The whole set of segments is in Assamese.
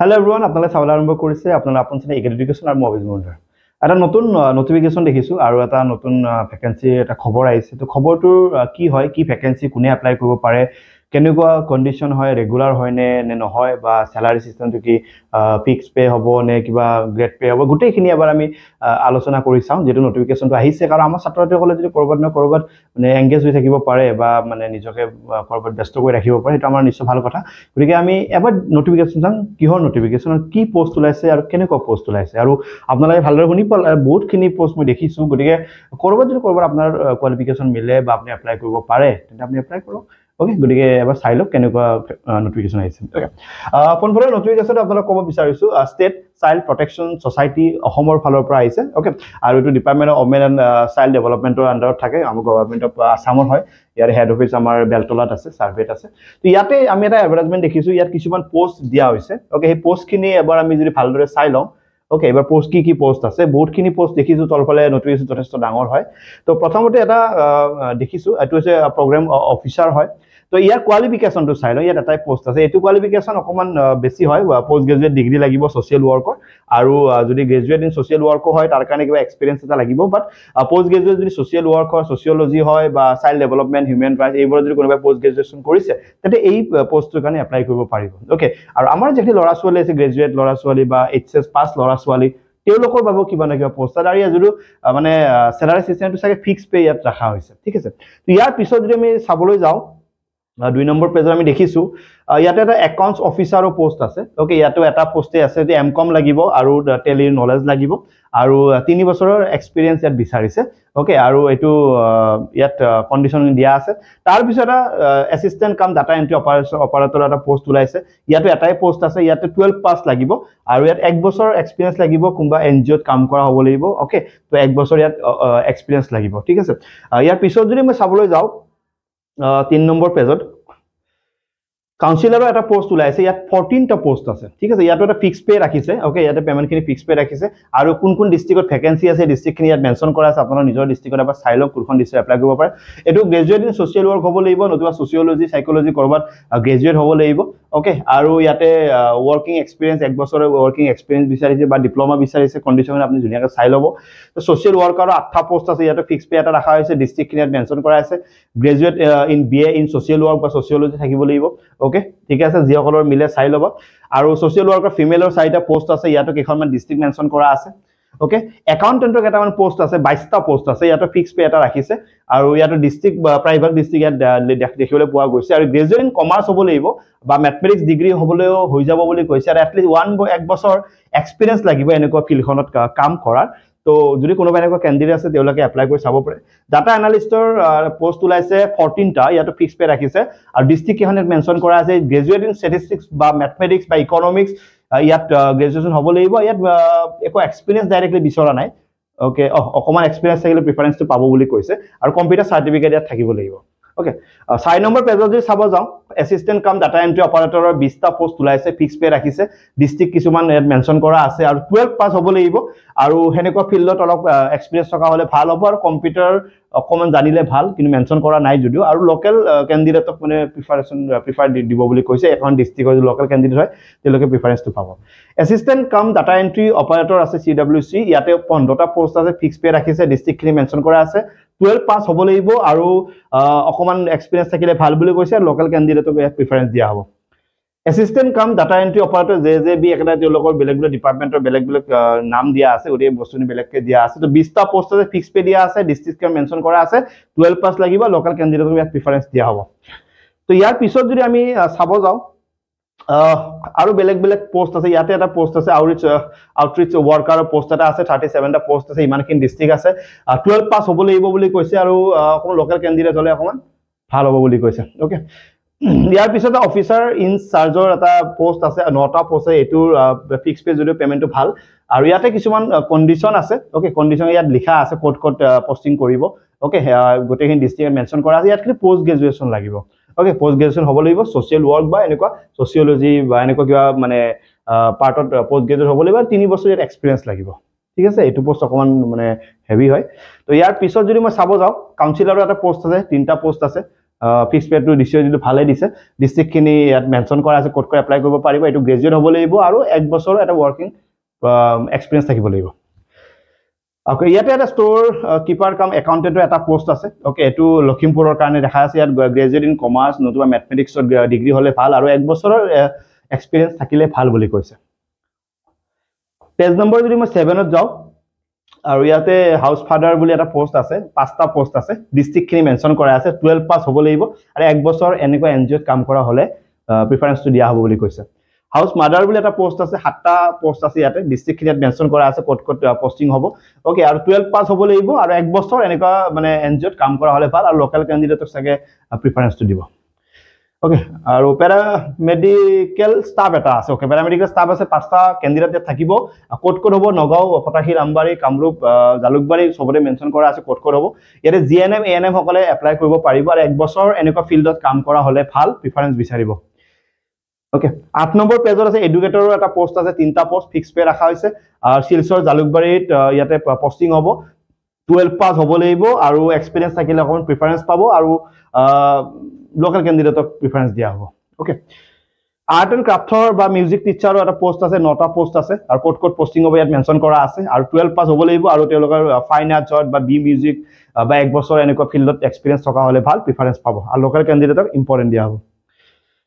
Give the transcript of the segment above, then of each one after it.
Hello everyone, আপোনালোকে চাবলৈ আৰম্ভ কৰিছে আপোনালোক আপোন চেনে এডুকেশ্যন আৰু মবিজ মণ্ডল এটা নতুন নটিফিকেশন দেখিছো আৰু এটা নতুন ভ্যাকেন্সি এটা খবৰ আহিছে তো খবৰটোৰ কি হয় কি ভ্যাকেন্সি কোনে এপ্লাই কৰিব পাৰে কেনেকুৱা কন্ডিশন হয় ৰেগুলাৰ হয় নে নহয় বা স্যালাৰি সিস্টেমটো কি ফিক্স পে হ'ব নে কিবা গ্ৰেড পে হ'ব গুটেইখিনি এবাৰ আমি আলোচনা কৰি চাওঁ যেটো নটিফিকেশনটো আহিছে কাৰণ আমাৰ ছাত্ৰছাত্ৰীসকলে যদি কৰবাত না কৰবাত মানে এংগেজ হৈ থাকিব পাৰে বা মানে নিজকে কৰবাত ব্যস্ত কৰি ৰাখিব পাৰে এটা আমাৰ নিশ্চয় ভাল কথা গতিকে আমি এবাৰ নটিফিকেশন চাম কিহৰ নটিফিকেশন আৰু কি পোষ্ট ওলাইছে আৰু কেনেকুৱা পোষ্ট ওলাইছে আৰু আপোনালোকে ভালদৰে শুনি পালে বহুতখিনি পোষ্ট মই দেখিছো গতিকে কৰবাত যদি কৰবাত আপোনাৰ কোৱালিফিকেশন মিলে বা আপুনি এপ্লাই কৰিব পাৰে তেন্তে আপুনি এপ্লাই কৰক Okay, good day. Ever silo can you notification? Okay. Ponfore notification of the Kobo Bisarisu, State Child Protection Society, a Homer Follow Price. Okay, I will to Department of Women and Child Development under Take, I'm government of Summer Hoy, your head office, Summer Beltola, survey. The Yate Amira advertisement, the Kisu Yat Kishuman post Diawise. Okay, post kini about a misery Palder Silo. Okay, এবাৰ পোস্ট কি পোস্ট আছে বহুতখিনি পোস্ট দেখিছো তলফালে নোটিফিকেশন যথেষ্ট ডাঙৰ হয় তো প্ৰথমতে এটা দেখিছো এটো হৈছে প্ৰগ্ৰাম অফিচাৰ হয় তো ইয়াৰ কোৱালিফিকেশন টো চাই ল ইয়াত এটা পোস্ট আছে এটো কোৱালিফিকেশন অকমান বেছি হয় পোস্ট গ্ৰেজুৱেট ডিগ্ৰী লাগিব সোশ্যাল ওয়াৰ্কৰ আৰু যদি গ্ৰেজুৱেট ইন সোশ্যাল ওয়াৰ্ক হয় তাৰ কাৰণে কিবা এক্সপেৰিয়েন্স এটা লাগিব বাট পোস্ট গ্ৰেজুৱেট যদি সোশ্যাল ওয়াৰ্ক হয় সোশিয়োলজি হয় বা চাইল্ড ডেভেলপমেন্ট হিউম্যান ৰাইটস এইবোৰ যদি কোনোবা পোস্ট গ্ৰেজুৱেচন কৰিছে তেতে এই পোষ্টৰ কাৰণে এপ্লাই কৰিব পাৰিব ওকে আৰু আমাৰ যেতি লৰা ছোৱালী আছে গ্ৰেজুৱেট লৰা ছোৱালী বা এইচএস পাস লৰা ছোৱালী তেওঁলোকৰ বাবে কিবা না কিবা পোস্টাৰ আৰু ইয়াৰ মানে স্যালাৰি সিস্টেমটো সাকে ফিক্স পে ইয়াত ৰাখা হৈছে ঠিক আছে তো ইয়াৰ পিছত যদি আমি চাবলৈ যাও 2 নম্বৰ পেজত আমি দেখিছো ইয়াতে এটা একাউন্টস অফিচাৰৰ পোষ্ট আছে ওকে ইয়াতো এটা পোষ্টে আছে যে এমকম লাগিব আৰু টেলি নলেজ লাগিব আৰু 3 বছৰৰ এক্সপেৰিয়েন্স ইয়াত বিচাৰিছে ওকে আৰু এটো ইয়াত কন্ডিশন দিয়া আছে তাৰ পিছত assistant cum data entry operator এটা পোষ্ট ওলাইছে ইয়াতো এটাই পোষ্ট আছে ইয়াতে 12 পাস লাগিব আৰু ইয়াত 1 বছৰ এক্সপেৰিয়েন্স লাগিব কোনবা এনজিওত কাম কৰা হ'ব লাগিব ওকে তো 1 বছৰ ইয়াত এক্সপেৰিয়েন্স লাগিব ঠিক আছে ইয়াৰ পিছত যদি মই চাবলৈ যাও 3 নম্বৰ পেজত কাউন্সিলৰৰ এটা পোষ্ট ওলাইছে ইয়াত 14 টা পোষ্ট আছে ঠিক আছে ইয়াত এটা ফিক্স পে ৰাখিছে ওকে ইয়াতে পেমেন্ট খিনি ফিক্স পে ৰাখিছে আৰু কোন ডিস্ট্ৰিক্টত ভ্যাকেন্সি আছে ডিস্ট্ৰিক্ট খিনি ইয়াত মেনশন কৰা আছে আপোনাৰ নিজৰ ডিস্ট্ৰিক্টত এবাৰ চাই লওক কোনখন ডিস্ট্ৰিক্ট এপ্লাই কৰিব পাৰে এটো গ্ৰেজুৱেট ইন সোশ্যাল ওয়াৰ্ক হ'ব লাগিব নতুবা সোশিয়োলজি সাইকোলজি কৰবাত গ্ৰেজুৱেট হ'ব লাগিব ওকে আৰু ইয়াতে ওয়াৰ্কিং এক্সপেৰিয়েন্স 1 বছৰৰ ওয়াৰ্কিং এক্সপেৰিয়েন্স বিচাৰিছে বা ডিপ্লোমা বিচাৰিছে কন্ডিশন আপুনি ধুনিয়াকৈ চাই ল'ব তো সোশ্যাল ওয়াৰ্কাৰ 8 পোষ্ট আছে ইয়াতে ফিক্স পে এটা ৰাখা হৈছে ডিস্ট্ৰিক্ট খিনি ইয়াত মেনশন কৰা আছে graduate in BA in social work বা সোশিয়োলজি থাকিব লাগিব ওকে ঠিক আছে জিসকলৰ মিলে চাই ল'ব আৰু সোশ্যাল ওয়াৰ্কাৰ ফিমেলৰ 4টা পোষ্ট আছে ইয়াতে কেখনমান ডিস্ট্ৰিক্ট মেনশন কৰা আছে ওকে একাউন্টেন্টৰ কেটামান পোষ্ট আছে 22টা পোষ্ট আছে ইয়াতে ফিক্স পে এটা ৰাখিছে আৰু ইয়াতে ডিস্ট্ৰিক্ট প্ৰাইভেট ডিস্ট্ৰিক্ট ইয়াত দেখিবলৈ পোৱা গৈছে আৰু গ্ৰেজুৱেট ইন কমাৰ্চ হ'ব লাগিব বা ম্যাথমেটিক্স ডিগ্ৰী হ'বলৈও হৈ যাব বুলি কৈছে আৰু এটলিষ্ট 1 বছৰ এক্সপেৰিয়েন্স লাগিব এনেকুৱা ফিল্ডখনত কাম কৰাৰ তো যদি কোনোবা এনেকুৱা ক্যান্ডিডেট আছে তেওঁলোকে এপ্লাই কৰি চাব পাৰে ডাটা এনালিস্টৰ পোষ্ট ওলাইছে 14 টা ইয়াতে ফিক্স পে ৰাখিছে আৰু ডিস্ট্ৰিক্ট কেখনত মেনশন কৰা আছে গ্ৰেজুৱেট ইন ষ্টেটিষ্টিক্স বা ম্যাথমেটিক্স বা ইকোনমিক্স ইয়াত গ্ৰেজুৱেচন হ'ব লাগিব ইয়াত একো এক্সপেৰিয়েন্স ডাইৰেক্টলি বিচৰা নাই ওকে অকমান এক্সপেৰিয়েন্স থাকিলে প্ৰিফাৰেন্সটো পাব বুলি কৈছে আৰু কম্পিউটাৰ সাৰ্টিফিকেট ইয়াত থাকিব লাগিব ওকে 6 নম্বৰ পেজত যদি চাব যাও এসিস্ট্যান্ট কাম ডাটা এন্ট্ৰি অপাৰেটৰৰ 20টা পোষ্ট ওলাইছে ফিক্স পে ৰাখিছে ডিস্ট্ৰিক্ট কিছুমান ইয়াত মেনশন কৰা আছে আৰু 12 পাস হ'ব লাগিব আৰু হেনেকুৱা ফিল্ডত অলপ এক্সপেৰিয়েন্স থকা হলে ভাল হ'ব আৰু কম্পিউটাৰ অকমান জানিলে ভাল কিন্তু মেনশন কৰা নাই যদিও আৰু লোকেল ক্যান্ডিডেটক মানে প্ৰিফাৰ দিব বুলি কৈছে এখন ডিস্ট্ৰিক্টৰ লোকেল ক্যান্ডিডেট হয় তেওঁলোকে প্ৰিফাৰেন্সটো পাব assistant cum data entry operator আছে সিডব্লিউসি ইয়াতে 15টা পোষ্ট আছে ফিক্স পে ৰাখিছে ডিস্ট্ৰিক্ট খিনি মেনশন কৰা আছে 12 পাস হ'ব লাগিব আৰু অকমান এক্সপেৰিয়েন্স থাকিলে ভাল বুলি কৈছে লোকেল ক্যান্ডিডেটক প্ৰিফাৰেন্স দিয়া হ'ব assistant cum data entry operator জেজেবি একটা তেওঁলোকৰ বেলেগ ডিপাৰ্টমেন্টৰ বেলেগ নাম দিয়া আছে ওৰে বস্তুনি বেলেগকে দিয়া আছে তো 20টা পোষ্ট আছে ফিক্স পে দিয়া আছে ডিস্ট্ৰিক্ট কে মেনশন কৰা আছে 12 পাস লাগিব লোকেল ক্যান্ডিডেটক প্ৰিফাৰেন্স দিয়া হ'ব তো ইয়াৰ পিছত যদি আমি চাব যাও আৰু বেলেগ পোষ্ট আছে ইয়াতে এটা পোষ্ট আছে আউটৰিচ ওয়াৰ্কাৰৰ পোষ্ট এটা আছে 37টা পোষ্ট আছে ইমানখিনি ডিস্ট্ৰিক্ট আছে 12 পাস হ'ব লাগিব বুলি কৈছে আৰু অকমান লোকেল ক্যান্ডিডেট হলে অকমান ভাল হ'ব বুলি কৈছে ওকে ইয়াৰ পিছত অফিচাৰ ইন চাৰ্জৰ এটা পোষ্ট আছে 9টা পোষ্ট আছে এটো ফিক্স পে যদিও পেমেন্টটো ভাল আৰু ইয়াতে কিছুমান কন্ডিশন আছে ওকে কন্ডিশন ইয়াত লিখা আছে কোড পোস্টিং কৰিব ওকে গোটেইখিনি ডিস্ট্ৰিক্ট মেনশন কৰা আছে ইয়াত কি পোষ্ট গ্ৰেজুৱেচন লাগিব ওকে পোষ্ট গ্ৰেজুৱেচন হ'ব লাগিব সোশ্যাল ওয়াৰ্ক বা এনেকুৱা সোশিয়োলজি বা এনেকুৱা কিবা মানে পাৰ্টত পোষ্ট গ্ৰেজুৱেট হ'ব লাগিব 3 বছৰ ইয়াত এক্সপেৰিয়েন্স লাগিব ঠিক আছে এটো পোষ্ট অকমান মানে হেভি হয় তো ইয়াৰ পিছত যদি মই চাব যাও কাউন্সিলৰৰ এটা পোষ্ট আছে 3টা পোষ্ট আছে ফিক্স পেটো ডিস্ট্ৰিক্ট ভালে দিছে ডিস্ট্ৰিক্টখিনি ইয়াত মেনশ্যন কৰা আছে ক'ত এপ্লাই কৰিব পাৰিব এইটো গ্ৰেজুৱেট হ'ব লাগিব আৰু 1 বছৰ এটা ৱৰ্কিং এক্সপিৰিয়েঞ্চ থাকিব লাগিব ওকে ইয়াতে এটা ষ্ট'ৰ কিপাৰ কাম একাউণ্টেণ্টৰ এটা পোষ্ট আছে ওকে এইটো লখিমপুৰৰ কাৰণে দেখা আছে ইয়াত গ্ৰেজুৱেট ইন কমাৰ্চ নতুবা মেথমেটিক্সত ডিগ্ৰী হ'লে ভাল আৰু 1 বছৰৰ এক্সপিৰিয়েঞ্চ থাকিলে ভাল বুলি কৈছে পেজ নম্বৰ যদি মই 7ত যাওঁ আৰু ইয়াতে হাউস ফাদাৰ বুলি এটা পোষ্ট আছে 5টা পোষ্ট আছে ডিস্ট্ৰিক্টখিনি মেনশ্যন কৰা আছে 12 পাস হ'ব লাগিব আৰু 1 বছৰ এনেকুৱা এনজিঅ'ত কাম কৰা হ'লে প্ৰিফাৰেন্সটো দিয়া হ'ব বুলি কৈছে হাউস মাদাৰ বুলি এটা পোষ্ট আছে 7টা পোষ্ট আছে ইয়াতে ডিস্ট্ৰিক্টখিনিত মেনশ্যন কৰা আছে ক'ত পোষ্টিং হ'ব ওকে আৰু 12 পাস হ'ব লাগিব আৰু 1 বছৰ এনেকুৱা মানে এনজিঅ'ত কাম কৰা হ'লে ভাল আৰু লোকেল ক্যান্ডিডেটক সাগে প্ৰিফাৰেন্সটো দিব ওকে আৰু প্যাৰামেডিকেল ষ্টাফ এটা আছে ওকে প্যাৰামেডিকেল ষ্টাফ আছে 5টা ক্যান্ডিডেট থাকিব ক'ত হ'ব নগাঁও ফটাশীল আমবাৰী কামৰূপ জালুকবাৰী সবতে মেনশ্যন কৰা আছে ক'ত হ'ব ইয়াতে জিএনএম এএনএম সকলে এপ্লাই কৰিব পাৰিব আৰু 1 বছৰ এনেকুৱা ফিল্ডত কাম কৰা হ'লে ভাল প্ৰিফাৰেন্স বিচাৰিব ওকে 8 নম্বৰ পেজত আছে এডুকেটৰৰ এটা পোষ্ট আছে 3টা পোষ্ট ফিক্স পে ৰাখা হৈছে আৰু শিলচৰ জালুকবাৰীত ইয়াতে পোষ্টিং হ'ব 12 পাস হ'ব লাগিব আৰু এক্সপেৰিয়েন্স থাকিলে অকমান প্ৰিফাৰেন্স পাব আৰু লোকেল ক্যান্ডিডেটক প্ৰিফাৰেন্স দিয়া হ'ব ওকে আৰ্ট এণ্ড ক্ৰাফটৰ বা মিউজিক টিচাৰৰ এটা পোষ্ট আছে 9টা পোষ্ট আছে আৰু ক'ত পোষ্টিং হ'ব ইয়াত মেনশ্যন কৰা আছে আৰু 12 পাস হ'ব লাগিব আৰু তেওঁলোকৰ ফাইন আৰ্টছত বা বি মিউজিক বা 1 বছৰ এনেকুৱা ফিল্ডত এক্সপেৰিয়েন্স থকা হ'লে ভাল প্ৰিফাৰেন্স পাব আৰু লোকেল ক্যান্ডিডেটক ইম্পৰ্টেন্ট দিয়া হ'ব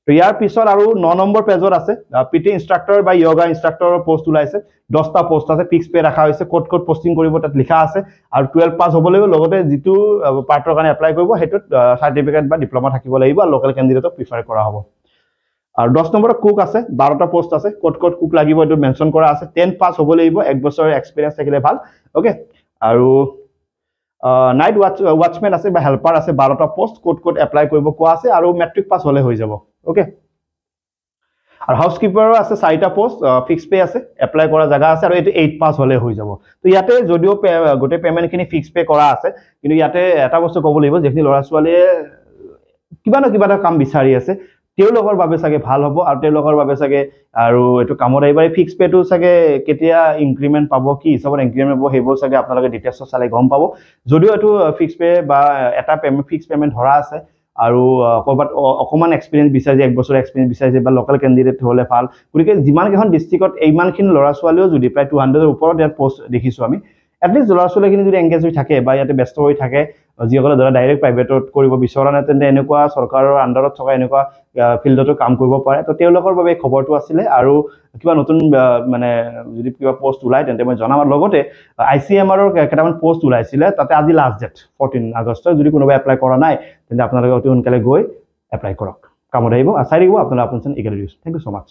তো ইয়াৰ পিছত আৰু 9 নম্বৰ পেজত আছে পিটি ইনষ্ট্ৰাক্টৰ বা য়োগা ইনষ্ট্ৰাক্টৰৰ পোষ্ট ওলাইছে 10টা পোষ্ট আছে ফিক্স পে ৰাখা হৈছে ক'ত পোষ্টিং কৰিব তাত লিখা আছে আৰু 12 পাস হ'ব লাগিব লগতে যিটো পাৰ্টৰ কাৰণে এপ্লাই কৰিব হেতুত সাৰ্টিফিকেট বা ডিপ্লোমা থাকিব লাগিব আৰু লোকেল ক্যান্ডিডেটক প্ৰিফাৰ কৰা হ'ব আৰু 10 নম্বৰত কুক আছে 12টা পোষ্ট আছে ক'ত কুক লাগিব এটো মেনশ্যন কৰা আছে 10 পাস হ'ব লাগিব 1 বছৰৰ এক্সপেৰিয়েন্স থাকিলে ভাল ওকে আৰু নাইট ওয়াচম্যান আছে বা হেল্পাৰ আছে 12টা পোষ্ট ক'ত এপ্লাই কৰিব কোৱা আছে আৰু মেট্ৰিক পাস হ'লে হৈ যাব ওকে আৰু হাউসকিপাৰৰ আছে 4টা পোষ্ট ফিক্স পে আছে এপ্লাই কৰা জায়গা আছে আৰু এটো 8 পাস হ'লে হৈ যাব তো ইয়াতে যদিও গোটে পেমেন্টখিনি ফিক্স পে কৰা আছে কিন্তু ইয়াতে এটা বস্তু ক'ব লাগিব যেখিনি লৰা ছোৱালীয়ে কিবা এটা কাম বিচাৰি আছে তেওঁলোকৰ বাবে সাগে ভাল হ'ব আৰু তেওঁলোকৰ বাবে সাগে আৰু এটো কামৰ আইবাৰে ফিক্স পেটো সাগে কেতিয়া ইনক্ৰিমেন্ট পাব কি হিচাপত ইনক্ৰিমেন্ট পাব হেবোৰ সাগে আপোনালোকে ডিটেইলছ চালে গম পাব যদিও এটো ফিক্স পে বা এটা পেমেন্ট ফিক্স পেমেন্ট ধৰা আছে আৰু কৰবাত অকমান এক্সপেৰিয়েন্স বিচাৰি 1 বছৰ এক্সপেৰিয়েন্স বিচাৰি বা লোকেল ক্যান্ডিডেট হ'লে ভাল গতিকে যিমান কেখন ডিস্ট্ৰিক্টত এইমানখিনি লৰা ছোৱালীও যদি প্ৰায় 200 ৰ ওপৰত ইয়াত পোষ্ট দেখিছো আমি এটলিষ্ট লৰা ছোৱালীখিনি যদি এংগেজ হৈ থাকে বা ইয়াতে ব্যস্ত হৈ থাকে যিসকলে ধৰা ডাইৰেক্ট প্ৰাইভেটত কৰিব বিচৰা নাই তেন্তে এনেকুৱা চৰকাৰৰ আন্ডাৰত থকা এনেকুৱা ফিল্ডতো কাম কৰিব পাৰে তো তেওঁলোকৰ বাবে খবৰটো আছিল আৰু কিবা নতুন মানে যদি কিবা পোষ্ট ওলাই তেন্তে মই জনাম আৰু লগতে আইসিএমআৰ ৰ কেটামান পোষ্ট ওলাইছিল তাতে আজি লাষ্ট ডেট 14 আগষ্ট যদি কোনোবা এপ্লাই কৰা নাই তেন্তে আপোনালোকে অতি সোনকালে গৈ এপ্লাই কৰক কামত আহিব আশা ৰাখিব আপোনালোকে আপোনজন ইগেলিউছ থ্যাংক ইউ সো মাচ